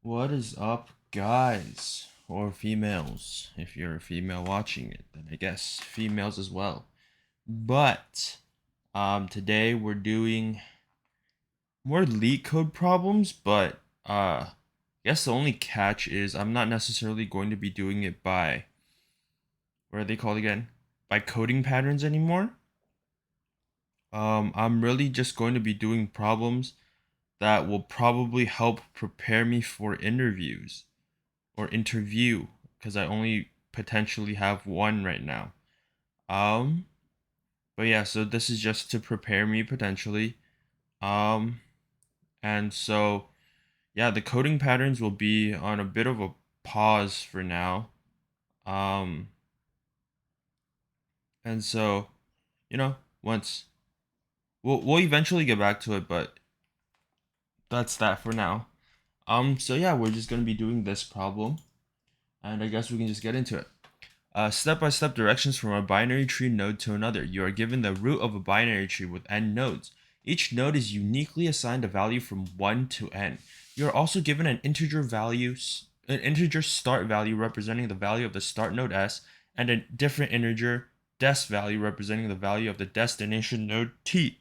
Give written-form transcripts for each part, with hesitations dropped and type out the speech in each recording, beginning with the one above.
What is up, guys? Or females? If you're a female watching it, then I guess females as well. But today we're doing more Leetcode problems, but I guess the only catch is I'm not necessarily going to be doing it by what are they called again? By coding patterns anymore. I'm really just going to be doing problems that will probably help prepare me for interviews. Or interview because I only potentially have one right now. Um, but yeah, so this is just to prepare me potentially. Um, and so yeah, the coding patterns will be on a bit of a pause for now. Um, and so once we'll eventually get back to it, but that's that for now. So yeah, we're just gonna be doing this problem, and I guess we can just get into it. Step-by-step directions from a binary tree node to another. You are given the root of a binary tree with n nodes. Each node is uniquely assigned a value from 1 to n. You are also given an integer start value representing the value of the start node s, and a different integer dest value representing the value of the destination node t.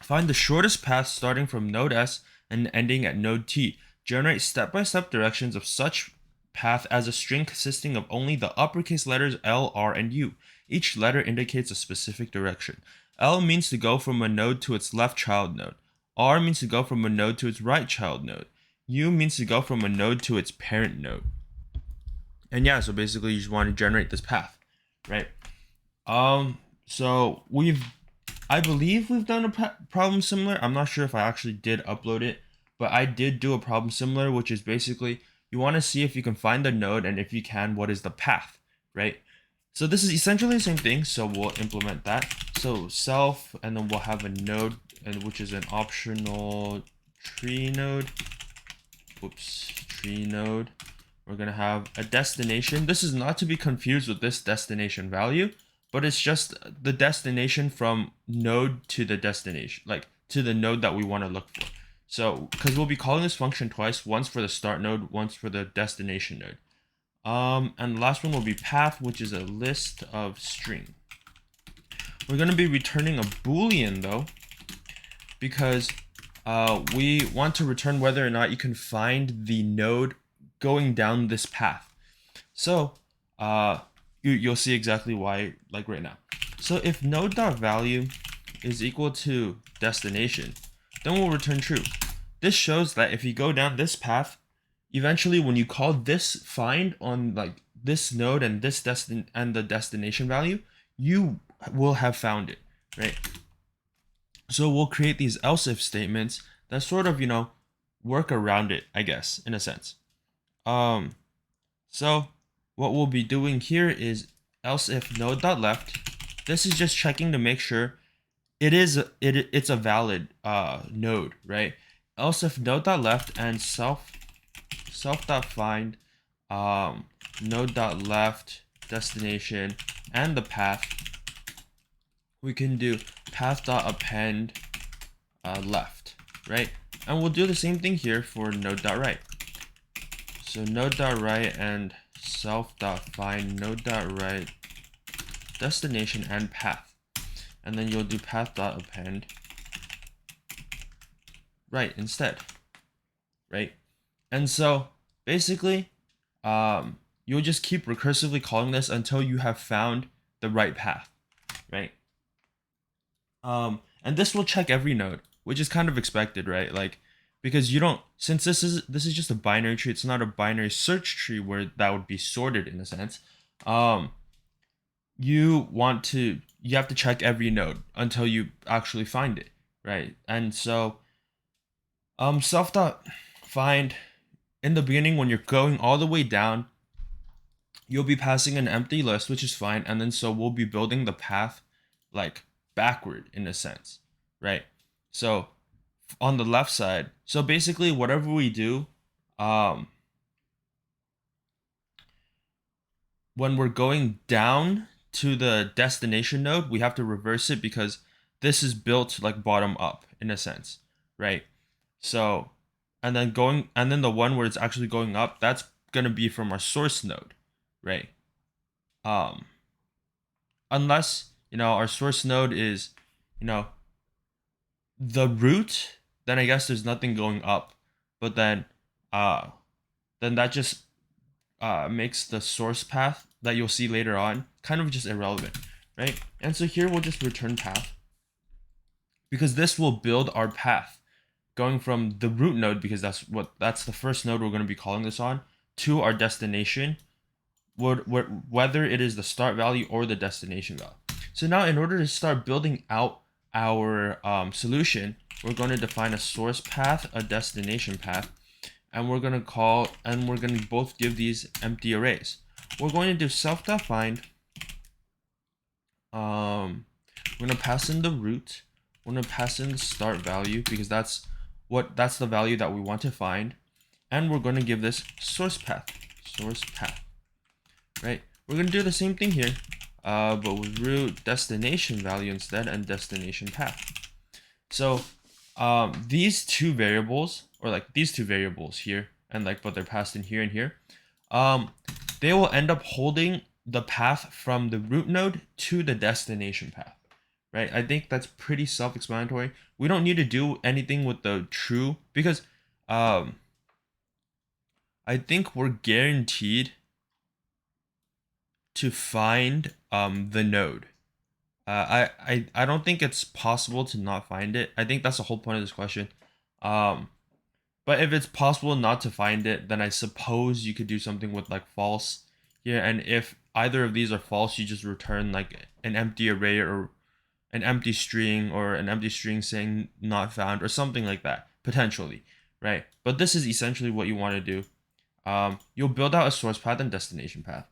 Find the shortest path starting from node s and ending at node t. Generate step-by-step directions of such path as a string consisting of only the uppercase letters L, R, and U. Each letter indicates a specific direction. L means to go from a node to its left child node. R means to go from a node to its right child node. U means to go from a node to its parent node. And yeah, so basically you just want to generate this path, right? So I believe we've done a problem similar. I'm not sure if I actually did upload it, but I did do a problem similar, which is basically you want to see if you can find the node, and if you can, what is the path, right? So this is essentially the same thing, so we'll implement that. So self, and then we'll have a node, and which is an optional tree node. Whoops, tree node. We're gonna have a destination. This is not to be confused with this destination value, but it's just the destination from node to the destination, like to the node that we want to look for. So, because we'll be calling this function twice, once for the start node, once for the destination node. And the last one will be path, which is a list of string. We're going to be returning a Boolean though, because we want to return whether or not you can find the node going down this path. So you'll see exactly why, like right now. So if node.value is equal to destination, then we'll return true. This shows that if you go down this path, eventually when you call this find on like this node and this the destination value, you will have found it, right? So we'll create these else if statements that sort of, work around it, I guess, in a sense. So what we'll be doing here is else if node.left. This is just checking to make sure it's a valid node, right? Else if node.left and self.find node.left destination and the path. We can do path.append left, right? And we'll do the same thing here for node.right. So node.right and self.find node.right destination and path. And then you'll do path.append right instead, right? And so basically, you'll just keep recursively calling this until you have found the right path, right? And this will check every node, which is kind of expected, right? Like, because you don't, since this is just a binary tree, it's not a binary search tree where that would be sorted in a sense. You have to check every node until you actually find it, right? And so, self.find in the beginning when you're going all the way down, you'll be passing an empty list, which is fine, and then so we'll be building the path like backward in a sense, right? So on the left side, so basically whatever we do, when we're going down to the destination node, we have to reverse it because this is built like bottom up in a sense, right? So and then the one where it's actually going up, that's gonna be from our source node, right? Unless our source node is the root, then I guess there's nothing going up. But then that just makes the source path that you'll see later on kind of just irrelevant, right? And so here we'll just return path, because this will build our path going from the root node, because that's the first node we're going to be calling this on, to our destination, whether it is the start value or the destination value. So now in order to start building out our solution, we're going to define a source path, a destination path, and we're going to both give these empty arrays. We're going to do self.find. We're going to pass in the root. We're going to pass in the start value, because that's the value that we want to find. And we're going to give this source path, right? We're going to do the same thing here, but with root destination value instead, and destination path. So these two variables, or like these two variables here, and but they're passed in here and here, they will end up holding the path from the root node to the destination path, right? I think that's pretty self-explanatory. We don't need to do anything with the true, because I think we're guaranteed to find the node. I don't think it's possible to not find it. I think that's the whole point of this question. But if it's possible not to find it, then I suppose you could do something with like false here. And if either of these are false, you just return like an empty array, or an empty string, or an empty string saying not found, or something like that, potentially, right? But this is essentially what you want to do. You'll build out a source path and destination path.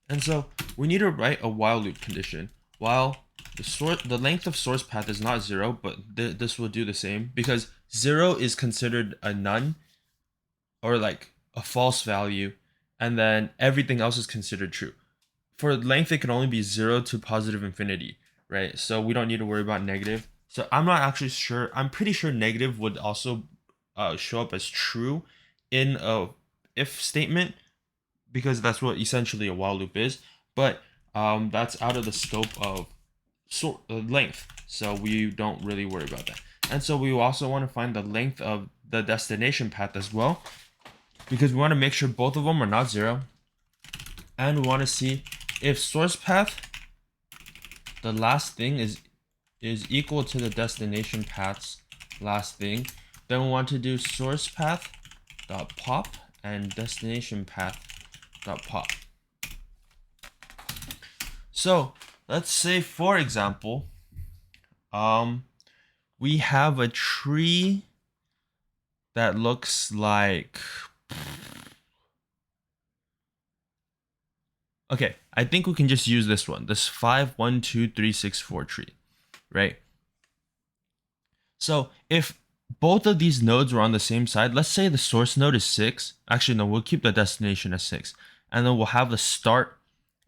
And so we need to write a while loop condition. While the length of source path is not 0, but this will do the same, because 0 is considered a none, or like a false value, and then everything else is considered true. For length, it can only be 0 to positive infinity, right? So we don't need to worry about negative. So I'm not actually sure. I'm pretty sure negative would also show up as true in a if statement, because that's what essentially a while loop is. But that's out of the scope of length, so we don't really worry about that. And so we also want to find the length of the destination path as well, because we want to make sure both of them are not 0. And we want to see if source path, the last thing, is equal to the destination path's last thing, then we want to do source path dot pop and destination path dot pop. So let's say, for example, we have a tree that looks like, okay, I think we can just use this one, this 5 1 2 3 6 4 tree, right? So if both of these nodes were on the same side, let's say the source node is 6. Actually, no, we'll keep the destination as 6, and then we'll have the start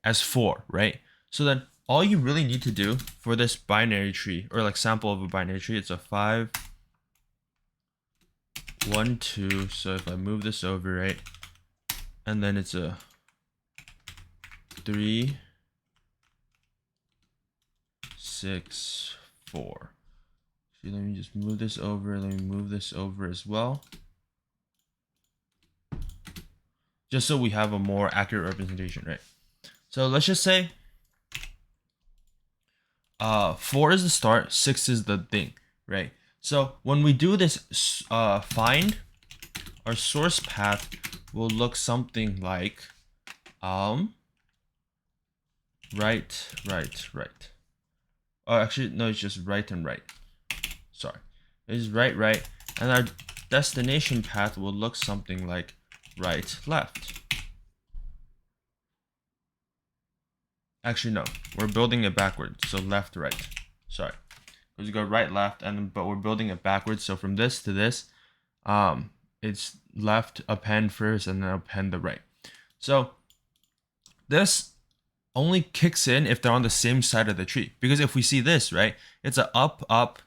as 4, right? So then all you really need to do for this binary tree, or like sample of a binary tree, it's a 5 1 2. So if I move this over, right, and then it's a 3 6 4. So let me just move this over. Let me move this over as well, just so we have a more accurate representation, right? So let's just say 4 is the start, 6 is the thing, right? So when we do this find, our source path will look something like right. Oh, actually, no, it's just right and right. Sorry, it's right, and our destination path will look something like right, left. Actually, no, we're building it backwards, so left, right. Sorry, because we go right, left, but we're building it backwards. So from this to this, it's left append first, and then append the right. So this only kicks in if they're on the same side of the tree, because if we see this, right, it's a up.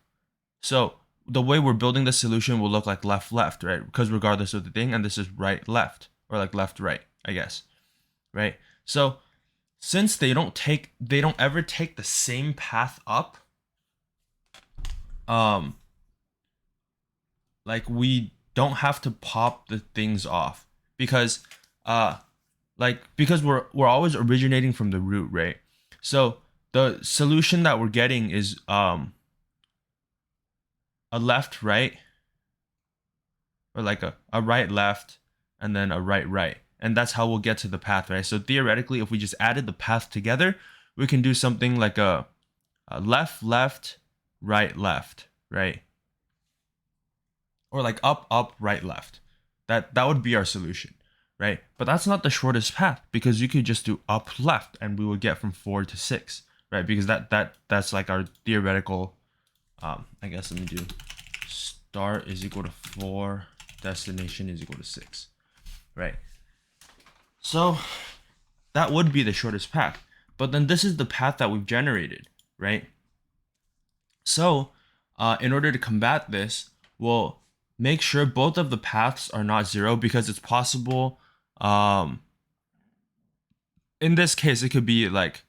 So the way we're building the solution will look like left, left, right? Because regardless of the thing, and this is right, left, or like left, right, I guess, right? So since they don't ever take the same path up, like we don't have to pop the things off because because we're always originating from the root, right? So the solution that we're getting is a left right, or like a right left, and then a right right, and that's how we'll get to the path, right? So theoretically, if we just added the path together, we can do something like a left left right left, right? Or like up up right left. That would be our solution, right? But that's not the shortest path, because you could just do up left and we would get from 4 to 6, right? Because that's like our theoretical I guess let me do start is equal to 4, destination is equal to 6, right? So that would be the shortest path. But then this is the path that we've generated, right? So in order to combat this, we'll make sure both of the paths are not 0, because it's possible in this case it could be like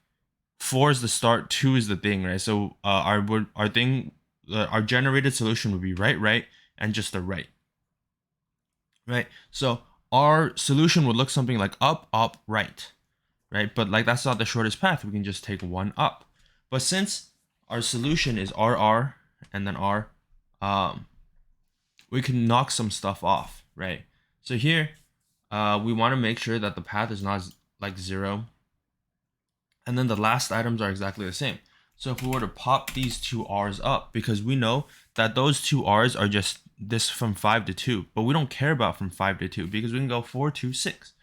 4 is the start, 2 is the thing, right? So our generated solution would be right right and just the right, right? So our solution would look something like up up right, right? But like that's not the shortest path, we can just take one up. But since our solution is RR and then R, we can knock some stuff off, right? So here, we want to make sure that the path is not like 0. And then the last items are exactly the same. So if we were to pop these two R's up, because we know that those two R's are just this from 5 to 2, but we don't care about from 5 to 2 because we can go 4 to 6,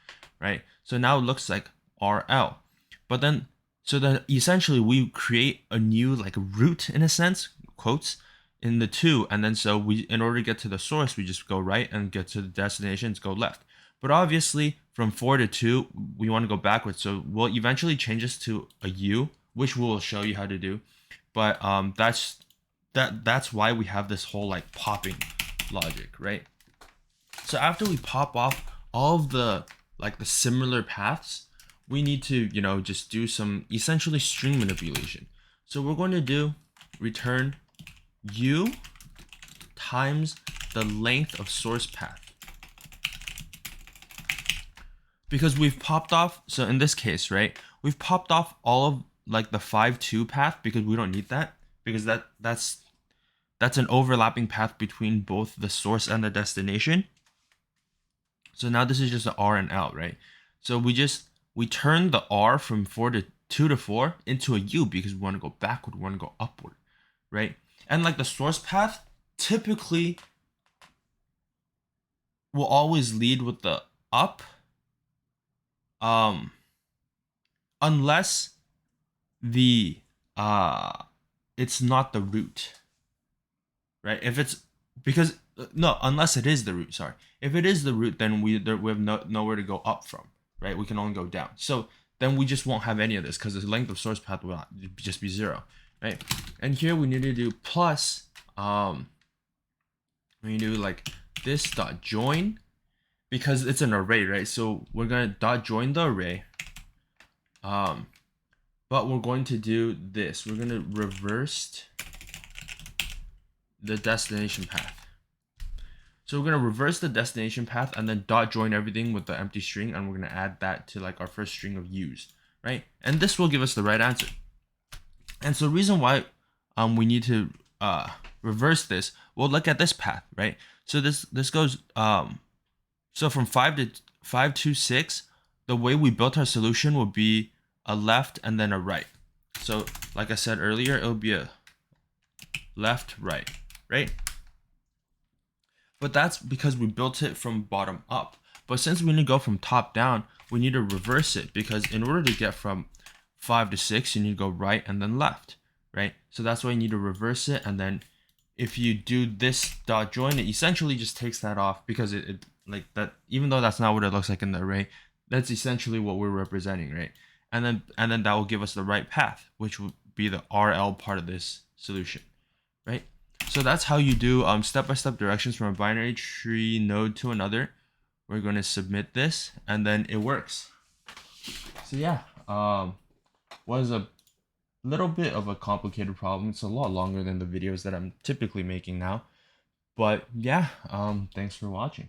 right? So now it looks like RL. But then, so then essentially we create a new like root in a sense, quotes, in the 2, and then so we, in order to get to the source, we just go right, and get to the destinations, go left. But obviously from 4 to 2 we want to go backwards, so we'll eventually change this to a U, which we'll show you how to do. But that's why we have this whole like popping logic, right? So after we pop off all of the like the similar paths, we need to, you know, just do some essentially string manipulation. So we're going to do return U times the length of source path, because we've popped off, so in this case, right, we've popped off all of like the 5-2 path because we don't need that, because that's an overlapping path between both the source and the destination. So now this is just an R and L, right? So we turn the R from 4 to 2 to 4 into a U because we want to go backward, we want to go upward, right? And like the source path typically will always lead with the up, unless the it's not the root, right? If it's because no, unless it is the root, sorry. If it is the root, then we have nowhere to go up from, right? We can only go down. So then we just won't have any of this because the length of source path will just be 0, right? And here we need to do plus, we do like this dot join, because it's an array, right? So we're gonna dot join the array, but we're going to do this. We're gonna reverse the destination path. So we're gonna reverse the destination path and then dot join everything with the empty string, and we're gonna add that to like our first string of U's, right? And this will give us the right answer. And so the reason why we need to reverse this, we'll look at this path, right? So this goes so from 5 to 6, the way we built our solution will be a left and then a right. So like I said earlier, it'll be a left, right, right? But that's because we built it from bottom up. But since we need to go from top down, we need to reverse it, because in order to get from 5 to 6, you need to go right and then left, right? So that's why you need to reverse it. And then if you do this dot join, it essentially just takes that off, because it like that, even though that's not what it looks like in the array, that's essentially what we're representing, right? And then that will give us the right path, which will be the RL part of this solution, right? So that's how you do step-by-step directions from a binary tree node to another. We're going to submit this and then it works. So yeah, was a little bit of a complicated problem. It's a lot longer than the videos that I'm typically making now. But yeah, thanks for watching.